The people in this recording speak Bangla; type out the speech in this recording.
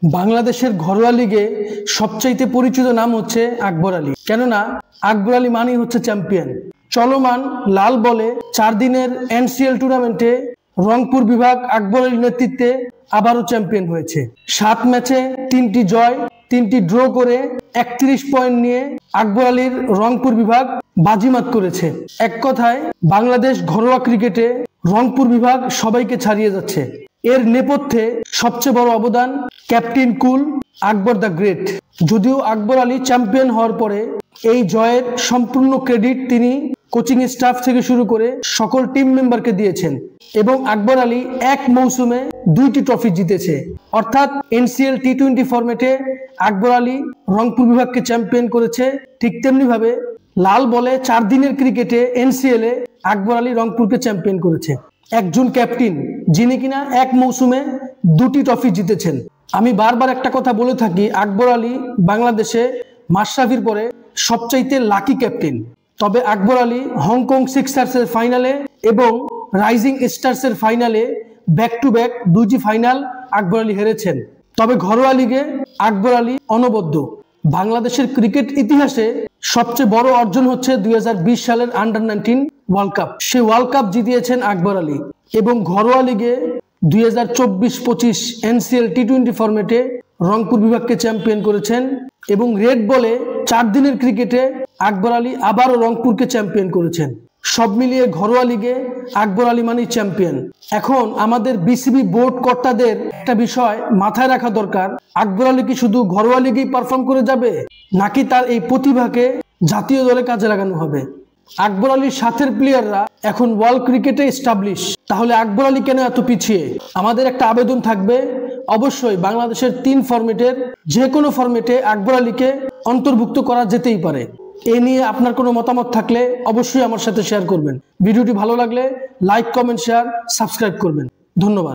বাংলাদেশের ঘরোয়া লিগে সবচাইতে পরিচিত নাম হচ্ছে আকবর আলী। কেননা আকবর আলী মানেই হচ্ছে চ্যাম্পিয়ন। চলমান লাল বলে 4 দিনের এনসিএল টুর্নামেন্টে রংপুর বিভাগ আকবর আলীর নেতৃত্বে আবারও চ্যাম্পিয়ন হয়েছে। 7 ম্যাচে 3টি জয় 3টি ড্র করে 31 পয়েন্ট নিয়ে আকবর আলীর রংপুর বিভাগ বাজিমাত করেছে। এক কথায় বাংলাদেশ ঘরোয়া ক্রিকেটে রংপুর বিভাগ সবাইকে ছাড়িয়ে যাচ্ছে। এর নেপথ্যে সবচেয়ে বড় অবদান captain cool Akbar the great. যদিও আকবর আলী চ্যাম্পিয়ন হওয়ার পরে এই জয়ের সম্পূর্ণ ক্রেডিট তিনি কোচিং স্টাফ থেকে শুরু করে সকল টিম মেম্বারকে দিয়েছেন এবং আকবর আলী এক মৌসুমে 2টি ট্রফি জিতেছে। অর্থাৎ এনসিএল টি20 ফরম্যাটে আকবর আলী রংপুর বিভাগকে চ্যাম্পিয়ন করেছে। ঠিক তেমনি ভাবে লাল বলে 4 দিনের ক্রিকেটে এনসিএল এ আকবর আলী রংপুরকে চ্যাম্পিয়ন করেছে। একজন ক্যাপ্টেন যিনি কিনা এক মৌসুমে 2টি ট্রফি জিতেছেন। আমি বারবার একটা কথা বলে থাকি, আকবর আলী বাংলাদেশে মাশরাফির পরে সবচাইতে লাকি ক্যাপ্টেন। তবে আকবর আলী হংকং সিক্সার্সের ফাইনালে এবং রাইজিং স্টার্সের ফাইনালে ব্যাক টু ব্যাক 2টি ফাইনাল আকবর আলী হেরেছেন। তবে ঘরোয়া লিগে আকবর আলী অনবদ্য। বাংলাদেশের ক্রিকেট ইতিহাসে সবচেয়ে বড় অর্জন হচ্ছে 2020 সালের আন্ডার-19 ওয়ার্ল্ড কাপ। সেই ওয়ার্ল্ড কাপ জিতিয়েছেন আকবর আলী এবং ঘরোয়া লিগে 2024-25 এনসিএল টি20 ফরম্যাটে রংপুর বিভাগকে চ্যাম্পিয়ন করেছেন এবং রেড বলে 4 দিনের ক্রিকেটে আকবর আলী আবারও রংপুরকে চ্যাম্পিয়ন করেছেন। সব মিলিয়ে ঘরোয়া লিগে আকবর আলী মানেই চ্যাম্পিয়ন। এখন আমাদের বিসিবি বোর্ড কর্তাদের একটা বিষয় মাথায় রাখা দরকার, আকবর আলী কি শুধু ঘরোয়া লিগেই পারফর্ম করে যাবে নাকি তার এই প্রতিভাকে জাতীয় দলে কাজে লাগানো হবে? আকবর আলীর সাথের প্লেয়াররা এখন ওয়ার্ল্ড ক্রিকেটে এস্টাবলিশ, তাহলে আকবর আলী কেন এত পিছিয়ে? আমাদের একটা আবেদন থাকবে, অবশ্যই বাংলাদেশের 3 ফরম্যাটের যে কোনো ফরম্যাটে আকবর আলীকে অন্তর্ভুক্ত করা যেতেই পারে। এ নিয়ে আপনার কোনো মতামত থাকলে অবশ্যই আমার সাথে শেয়ার করবেন। ভিডিওটি ভালো লাগলে লাইক, কমেন্ট, শেয়ার, সাবস্ক্রাইব করবেন। ধন্যবাদ।